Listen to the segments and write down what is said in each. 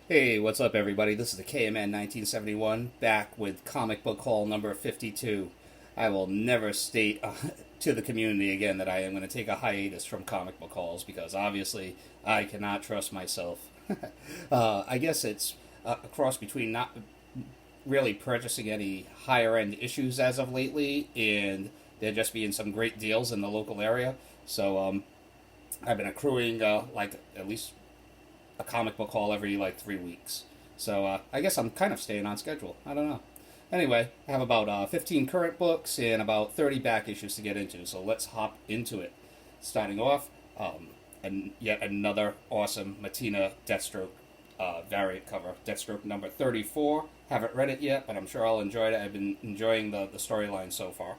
Hey, what's up, everybody? This is the KMN 1971 back with comic book haul number 52. I will never state to the community again that I am going to take a hiatus from comic book hauls because obviously I cannot trust myself. I guess it's a cross between not really purchasing any higher end issues as of lately and there just being some great deals in the local area. So I've been accruing like at least a comic book haul every like 3 weeks. So I guess I'm kind of staying on schedule. I don't know. Anyway, I have about 15 current books and about 30 back issues to get into. So let's hop into it. Starting off, and yet another awesome Matina Deathstroke variant cover. Deathstroke number 34. Haven't read it yet, but I'm sure I'll enjoy it. I've been enjoying the storyline so far.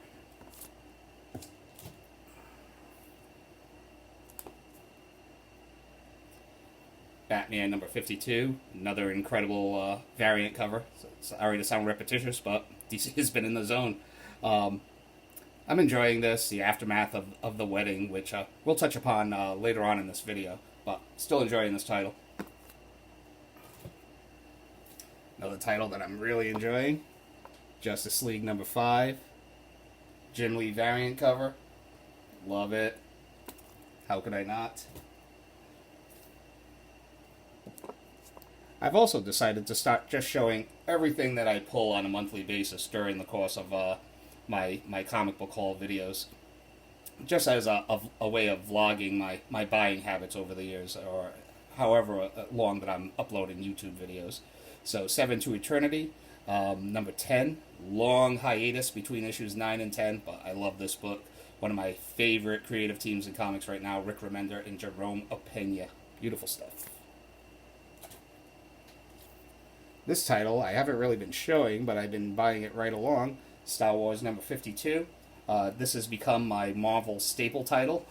Batman number 52, another incredible variant cover. Sorry to sound repetitious, but DC has been in the zone. I'm enjoying this, the aftermath of the wedding, which we'll touch upon later on in this video, but still enjoying this title. Another title that I'm really enjoying, Justice League number 5, Jim Lee variant cover. Love it. How could I not? I've also decided to start just showing everything that I pull on a monthly basis during the course of my comic book haul videos, just as a way of vlogging my buying habits over the years, or however long that I'm uploading YouTube videos. So 7 to Eternity, number 10, long hiatus between issues 9 and 10, but I love this book. One of my favorite creative teams in comics right now, Rick Remender and Jerome Opeña. Beautiful stuff. This title I haven't really been showing, but I've been buying it right along. Star Wars number 52. This has become my Marvel staple title.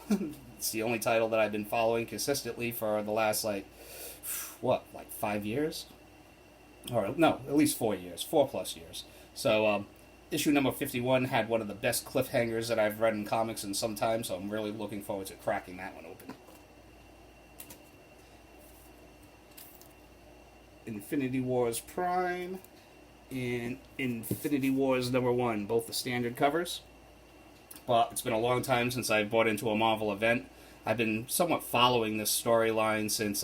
It's the only title that I've been following consistently for the last, like 5 years? Or, no, at least 4 years. 4+ years. So, issue number 51 had one of the best cliffhangers that I've read in comics in some time, so I'm really looking forward to cracking that one open. Infinity Wars Prime and Infinity Wars number 1, both the standard covers. But it's been a long time since I bought into a Marvel event. I've been somewhat following this storyline since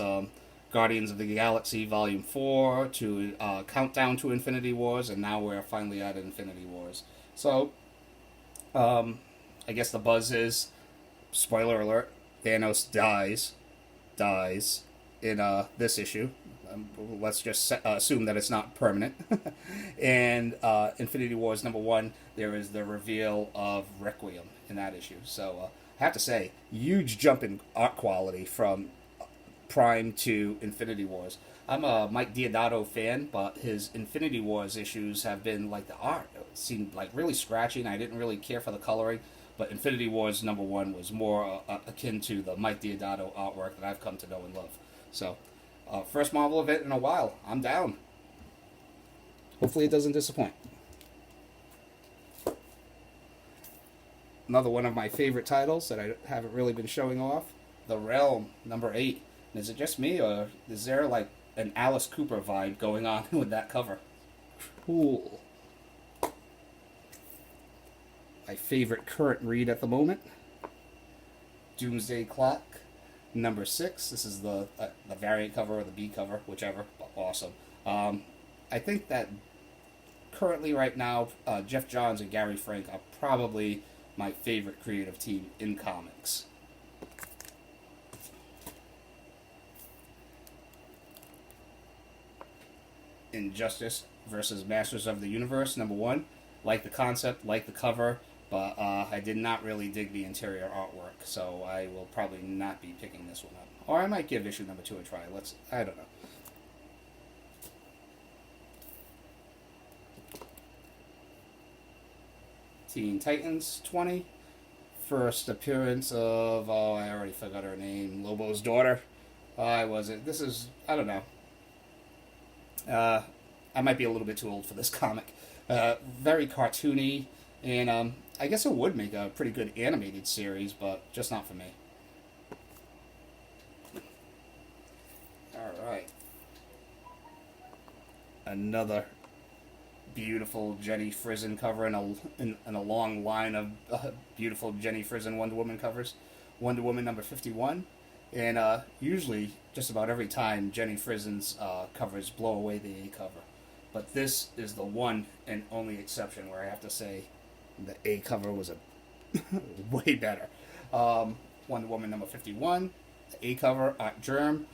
Guardians of the Galaxy Volume 4 to Countdown to Infinity Wars, and now we're finally at Infinity Wars. So, I guess the buzz is, spoiler alert, Thanos dies in this issue. Let's just assume that it's not permanent. And Infinity Wars number 1, there is the reveal of Requiem in that issue. So I have to say, huge jump in art quality from Prime to Infinity Wars. I'm a Mike Deodato fan, but his Infinity Wars issues have been like the art. It seemed like really scratchy, and I didn't really care for the coloring. But Infinity Wars number 1 was more akin to the Mike Deodato artwork that I've come to know and love. So, first Marvel event in a while. I'm down. Hopefully it doesn't disappoint. Another one of my favorite titles that I haven't really been showing off, The Realm, number 8. And is it just me, or is there like an Alice Cooper vibe going on with that cover? Cool. My favorite current read at the moment, Doomsday Clock, number 6. This is the variant cover or the B cover, whichever. But awesome. I think that currently right now, Jeff Johns and Gary Frank are probably my favorite creative team in comics. Injustice versus Masters of the Universe, number 1. Like the concept, like the cover, but I did not really dig the interior artwork, so I will probably not be picking this one up. Or I might give issue number 2 a try. I don't know. Teen Titans 20. First appearance of, I already forgot her name, Lobo's daughter. I don't know. I might be a little bit too old for this comic. Very cartoony, and I guess it would make a pretty good animated series, but just not for me. Alright. another beautiful Jenny Frison cover in a long line of beautiful Jenny Frison Wonder Woman covers. Wonder Woman number 51. And usually, just about every time, Jenny Frison's covers blow away the A cover. But this is the one and only exception where I have to say the A cover was a way better. Wonder Woman number 51, the A cover, Germ.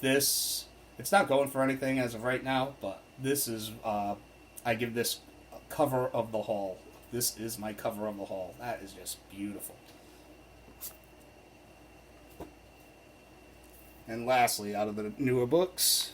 This, it's not going for anything as of right now, but this is, I give this a cover of the haul. This is my cover of the haul. That is just beautiful. And lastly, out of the newer books,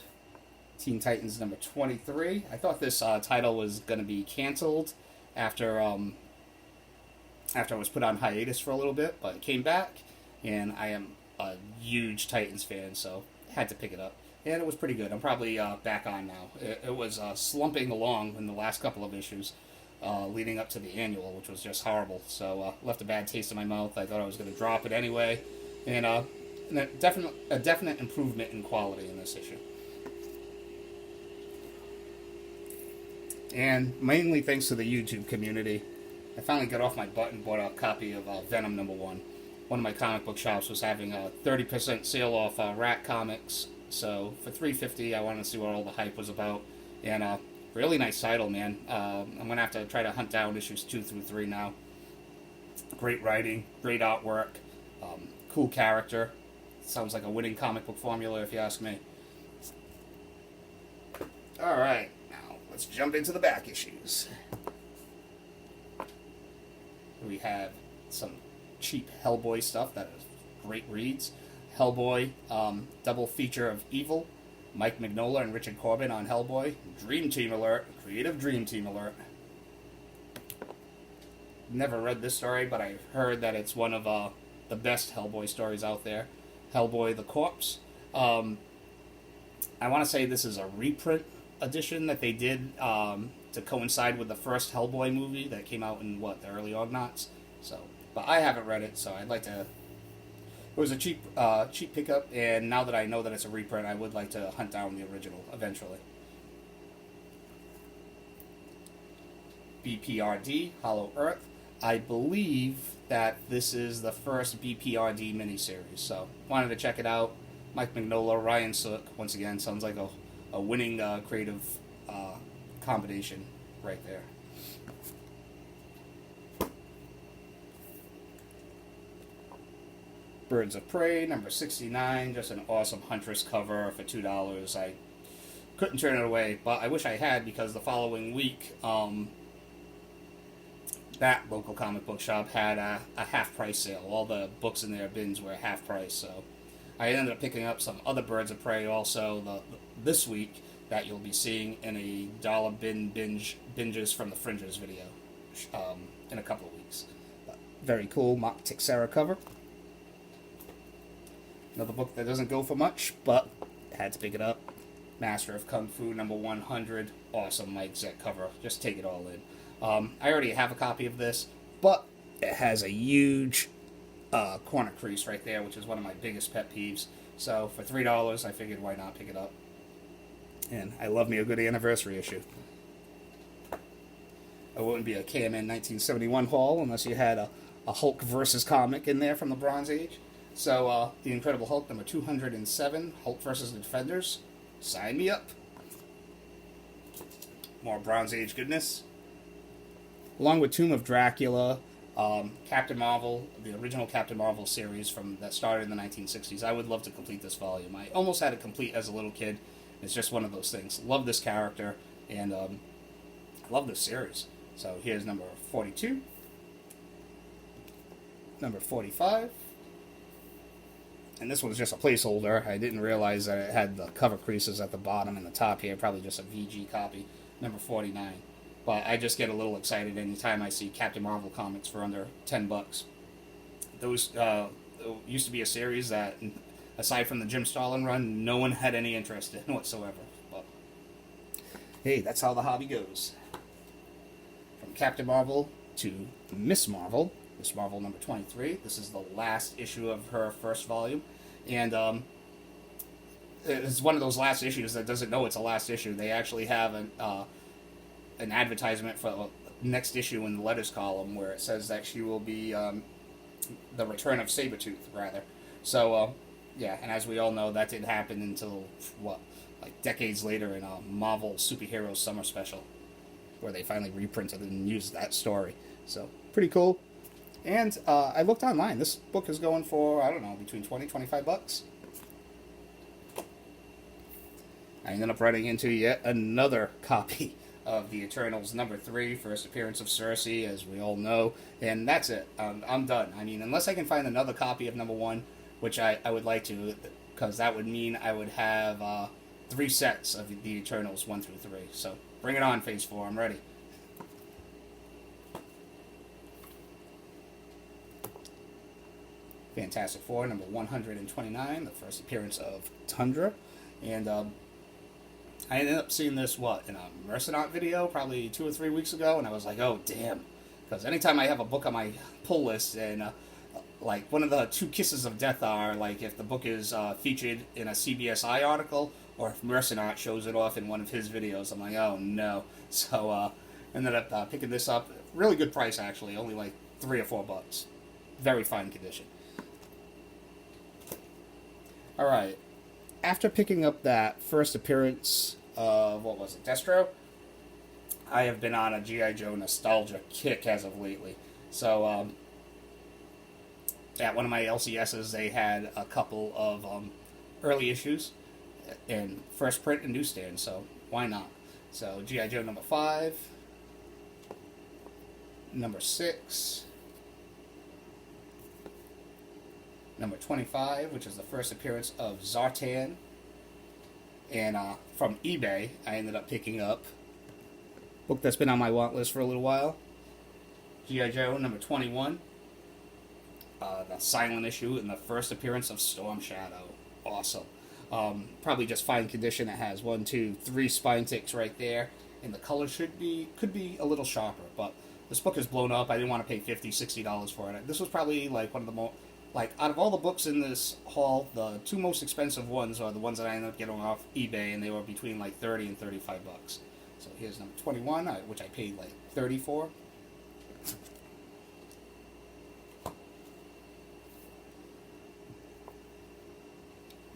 Teen Titans number 23. I thought this title was going to be canceled after it was put on hiatus for a little bit, but it came back, and I am a huge Titans fan, so I had to pick it up. And it was pretty good. I'm probably back on now. It was slumping along in the last couple of issues leading up to the annual, which was just horrible. So left a bad taste in my mouth. I thought I was going to drop it anyway. And a definite improvement in quality in this issue. And mainly thanks to the YouTube community, I finally got off my butt and bought a copy of Venom number 1. One of my comic book shops was having a 30% sale off Rat Comics. So for $3.50, I wanted to see what all the hype was about. And really nice title, man. I'm going to have to try to hunt down issues 2 through 3 now. Great writing, great artwork, cool character. Sounds like a winning comic book formula, if you ask me. Alright, now let's jump into the back issues. We have some cheap Hellboy stuff that is great reads. Hellboy, double feature of Evil. Mike Mignola and Richard Corbin on Hellboy. Dream Team alert. Creative Dream Team alert. Never read this story, but I heard that it's one of the best Hellboy stories out there. Hellboy the Corpse. I want to say this is a reprint edition that they did to coincide with the first Hellboy movie that came out in, the early Augnaughts. So, but I haven't read it, so I'd like to... It was a cheap pickup, and now that I know that it's a reprint, I would like to hunt down the original eventually. BPRD, Hollow Earth. I believe that this is the first BPRD miniseries, so wanted to check it out. Mike Mignola, Ryan Sook, once again, sounds like a winning creative combination right there. Birds of Prey, number 69, just an awesome Huntress cover for $2. I couldn't turn it away, but I wish I had, because the following week, that local comic book shop had a half-price sale. All the books in their bins were half price, so I ended up picking up some other Birds of Prey also this week that you'll be seeing in a dollar binges from the Fringes video in a couple of weeks. Very cool Mock Tixera cover. Another book that doesn't go for much, but had to pick it up. Master of Kung Fu, number 100. Awesome Mike Zeck cover. Just take it all in. I already have a copy of this, but it has a huge corner crease right there, which is one of my biggest pet peeves. So for $3, I figured why not pick it up. And I love me a good anniversary issue. It wouldn't be a KMN 1971 haul unless you had a Hulk versus comic in there from the Bronze Age. So, The Incredible Hulk, number 207, Hulk versus the Defenders. Sign me up. More Bronze Age goodness. Along with Tomb of Dracula, Captain Marvel, the original Captain Marvel series that started in the 1960s. I would love to complete this volume. I almost had it complete as a little kid. It's just one of those things. Love this character, and I love this series. So here's number 42. Number 45. And this one's just a placeholder. I didn't realize that it had the cover creases at the bottom and the top here. Probably just a VG copy. Number 49. But I just get a little excited anytime I see Captain Marvel comics for under $10. Those used to be a series that, aside from the Jim Starlin run, no one had any interest in whatsoever. But hey, that's how the hobby goes. From Captain Marvel to Miss Marvel. Miss Marvel number 23. This is the last issue of her first volume. And it's one of those last issues that doesn't know it's a last issue. They actually have an advertisement for the next issue in the letters column where it says that she will be the return of Sabretooth, rather. So, yeah, and as we all know, that didn't happen until, what, like decades later in a Marvel Superheroes Summer Special, where they finally reprinted and used that story. So, pretty cool. And I looked online. This book is going for, I don't know, between 20 $25. I ended up running into yet another copy of the Eternals #3, first appearance of Cersei, as we all know, and that's it. I'm done. I mean, unless I can find another copy of #1, which I would like to, because that would mean I would have 3 sets of the Eternals 1 through 3. So bring it on, Phase 4. I'm ready. Fantastic Four, #129, the first appearance of Tundra, and I ended up seeing this, in a Mercenaut video probably 2 or 3 weeks ago, and I was like, oh, damn. Because anytime I have a book on my pull list, and, like, one of the 2 kisses of death are, like, if the book is featured in a CBSI article, or if Mercenaut shows it off in one of his videos, I'm like, oh, no. So, ended up picking this up. Really good price, actually. Only, like, $3 or $4. Very fine condition. Alright. After picking up that first appearance of, Destro, I have been on a G.I. Joe nostalgia kick as of lately. So, at one of my LCSs, they had a couple of early issues in first print and newsstand, so why not? So, G.I. Joe #5, #6, #25, which is the first appearance of Zartan. And from eBay, I ended up picking up a book that's been on my want list for a little while. G.I. Joe #21. The silent issue and the first appearance of Storm Shadow. Awesome. Probably just fine condition. It has 1, 2, 3 spine ticks right there. And the color could be a little sharper. But this book is blown up. I didn't want to pay $50, $60 for it. This was probably like one of the more... Like, out of all the books in this haul, the 2 most expensive ones are the ones that I ended up getting off eBay, and they were between, like, $30 and $35. So here's #21, which I paid, like, $30 for.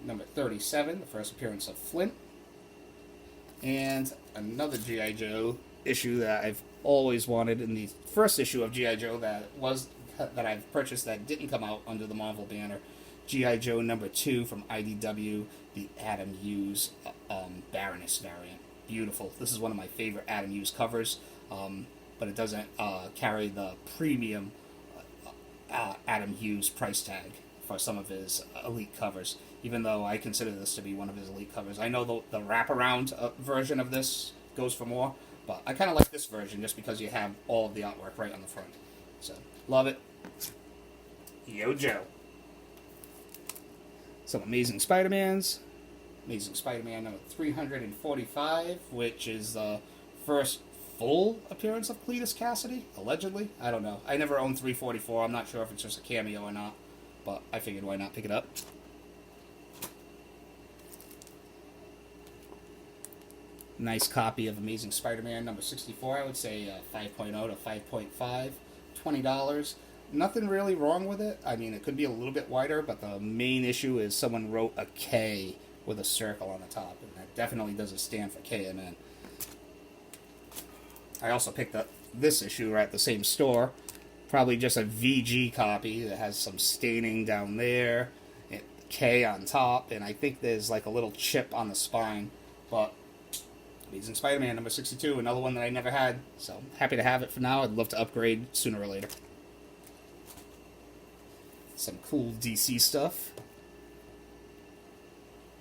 #37, the first appearance of Flint. And another G.I. Joe issue that I've always wanted, in the first issue of G.I. Joe that I've purchased that didn't come out under the Marvel banner, G.I. Joe #2 from IDW, the Adam Hughes Baroness variant. Beautiful. This is one of my favorite Adam Hughes covers, but it doesn't carry the premium Adam Hughes price tag for some of his elite covers, even though I consider this to be one of his elite covers. I know the wraparound version of this goes for more, but I kind of like this version just because you have all of the artwork right on the front. So, love it. Yo, Joe. Some Amazing Spider-Mans. Amazing Spider-Man #345, which is the first full appearance of Cletus Cassidy, allegedly. I don't know. I never owned 344. I'm not sure if it's just a cameo or not, but I figured why not pick it up. Nice copy of Amazing Spider-Man #64. I would say 5.0 to 5.5. $20. Nothing really wrong with it. I mean, it could be a little bit wider, but the main issue is someone wrote a K with a circle on the top, and that definitely doesn't stand for KMN. I also picked up this issue at the same store. Probably just a VG copy that has some staining down there, and K on top, and I think there's like a little chip on the spine. But Amazing Spider-Man #62, another one that I never had, so happy to have it for now. I'd love to upgrade sooner or later. Some cool DC stuff.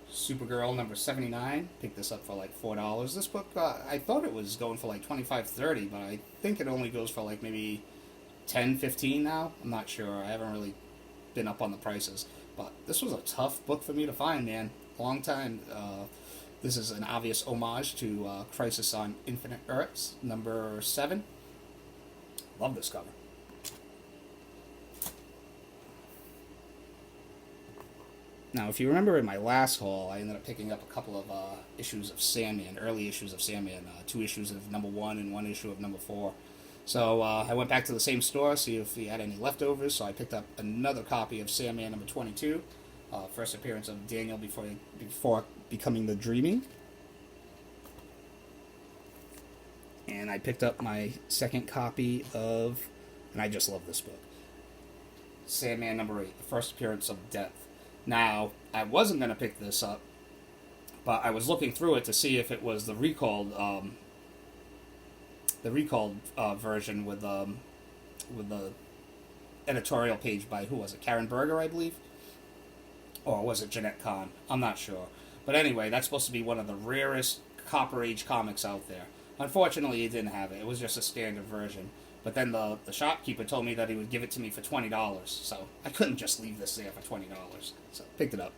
Supergirl #79. Picked this up for like $4. This book, I thought it was going for like $25, $30, but I think it only goes for like maybe $10, $15 now. I'm not sure. I haven't really been up on the prices. But this was a tough book for me to find, man. Long time. This is an obvious homage to Crisis on Infinite Earths, #7. Love this cover. Now, if you remember in my last haul, I ended up picking up a couple of issues of Sandman, early issues of Sandman, 2 issues of #1 and 1 issue of #4. So I went back to the same store, see if he had any leftovers. So I picked up another copy of Sandman #22, first appearance of Daniel before becoming the Dreaming. And I picked up my second copy of, and I just love this book, Sandman #8, the first appearance of Death. Now, I wasn't going to pick this up, but I was looking through it to see if it was the recalled version with the editorial page by, who was it, Karen Berger, I believe? Or was it Jeanette Kahn? I'm not sure. But anyway, that's supposed to be one of the rarest Copper Age comics out there. Unfortunately, he didn't have it. It was just a standard version. But then the shopkeeper told me that he would give it to me for $20. So I couldn't just leave this there for $20. So I picked it up.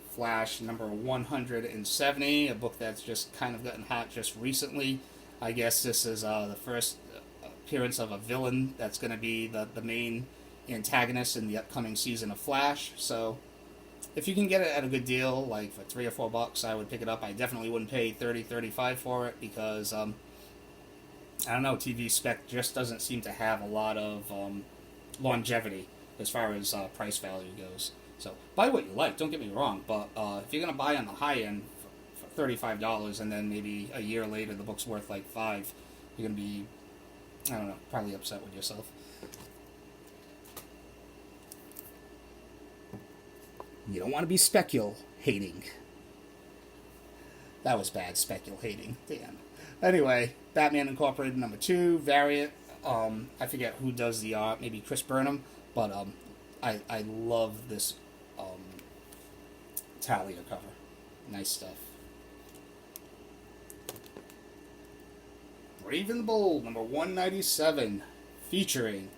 Flash #170, a book that's just kind of gotten hot just recently. I guess this is the first appearance of a villain that's going to be the main antagonist in the upcoming season of Flash. So if you can get it at a good deal, like for $3 or $4, I would pick it up. I definitely wouldn't pay $30-$35 for it because I don't know, TV Spec just doesn't seem to have a lot of longevity as far as price value goes. So buy what you like, don't get me wrong, but if you're gonna buy on the high end for $35 and then maybe a year later the book's worth like $5, you're gonna be, I don't know, probably upset with yourself. You don't want to be speculating. That was bad, speculating. Damn. Anyway, Batman Incorporated #2, variant. I forget who does the art, maybe Chris Burnham, but I love this Talia cover. Nice stuff. Brave and the Bold #197, featuring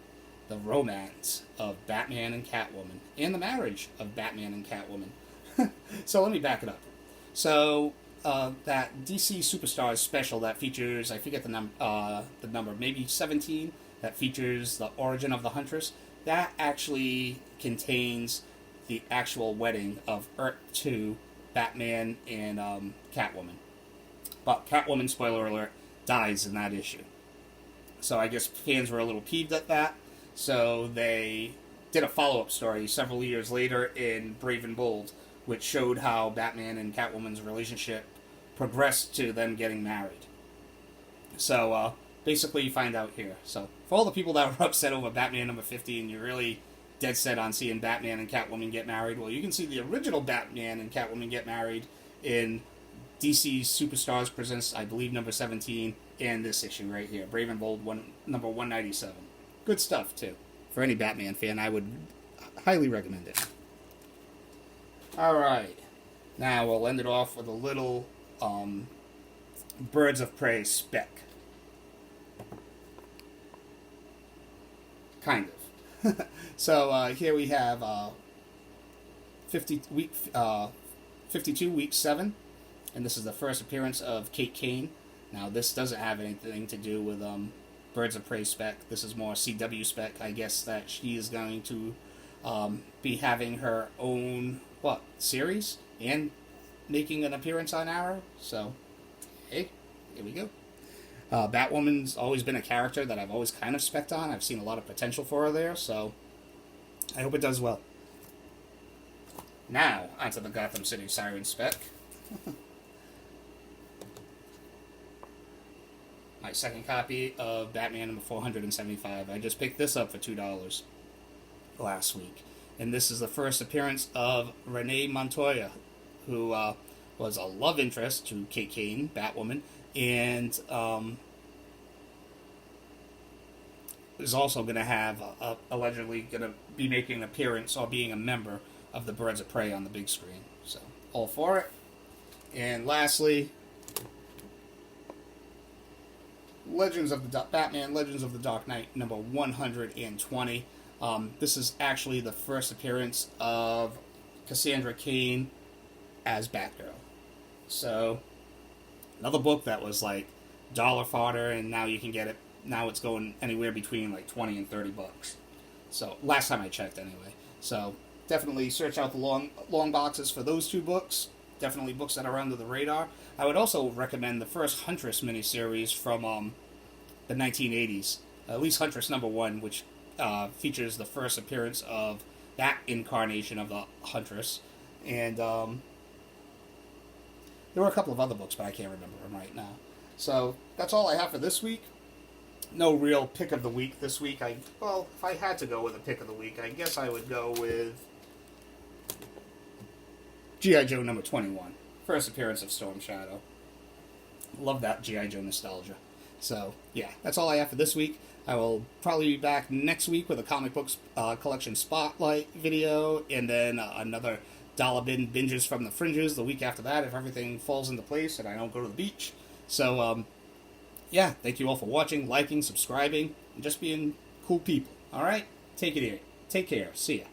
the romance of Batman and Catwoman, and the marriage of Batman and Catwoman. So let me back it up. So that DC Superstars special that features, I forget the number, maybe 17, that features the origin of the Huntress, that actually contains the actual wedding of Earth 2, Batman and Catwoman. But Catwoman, spoiler alert, dies in that issue. So I guess fans were a little peeved at that. So they did a follow-up story several years later in Brave and Bold, which showed how Batman and Catwoman's relationship progressed to them getting married. So basically you find out here. So for all the people that were upset over Batman #50 and you're really dead set on seeing Batman and Catwoman get married, well, you can see the original Batman and Catwoman get married in DC Superstars Presents, I believe, #17, and this issue right here, Brave and Bold #197. Good stuff, too. For any Batman fan, I would highly recommend it. Alright. Now we'll end it off with a little Birds of Prey Spec. Kind of. So here we have 52 week 7, and this is the first appearance of Kate Kane. Now this doesn't have anything to do with Birds of Prey Spec. This is more CW Spec. I guess that she is going to be having her own series and making an appearance on Arrow. So hey, here we go. Batwoman's always been a character that I've always kind of spec'd on. I've seen a lot of potential for her there, so I hope it does well. Now, onto the Gotham City Siren Spec. My second copy of Batman #475. I just picked this up for $2 last week. And this is the first appearance of Renee Montoya, who was a love interest to Kate Kane, Batwoman, and is also going to have, allegedly going to be making an appearance or being a member of the Birds of Prey on the big screen. So, all for it. And lastly, Batman Legends of the Dark Knight #120. This is actually the first appearance of Cassandra Cain as Batgirl. So, another book that was like dollar fodder, and now you can get it now it's going anywhere between like 20 and 30 bucks. So last time I checked, anyway. So definitely search out the long boxes for those two books. Definitely books that are under the radar. I would also recommend the first Huntress miniseries from the 1980s. At least Huntress #1, which features the first appearance of that incarnation of the Huntress. And there were a couple of other books, but I can't remember them right now. So that's all I have for this week. No real pick of the week this week. If I had to go with a pick of the week, I guess I would go with G.I. Joe #21. First appearance of Storm Shadow. Love that G.I. Joe nostalgia. So, yeah, that's all I have for this week. I will probably be back next week with a comic books collection spotlight video, and then another dollar bin binges from the fringes the week after that if everything falls into place and I don't go to the beach. So, yeah, thank you all for watching, liking, subscribing, and just being cool people. All right? Take it easy. Take care. See ya.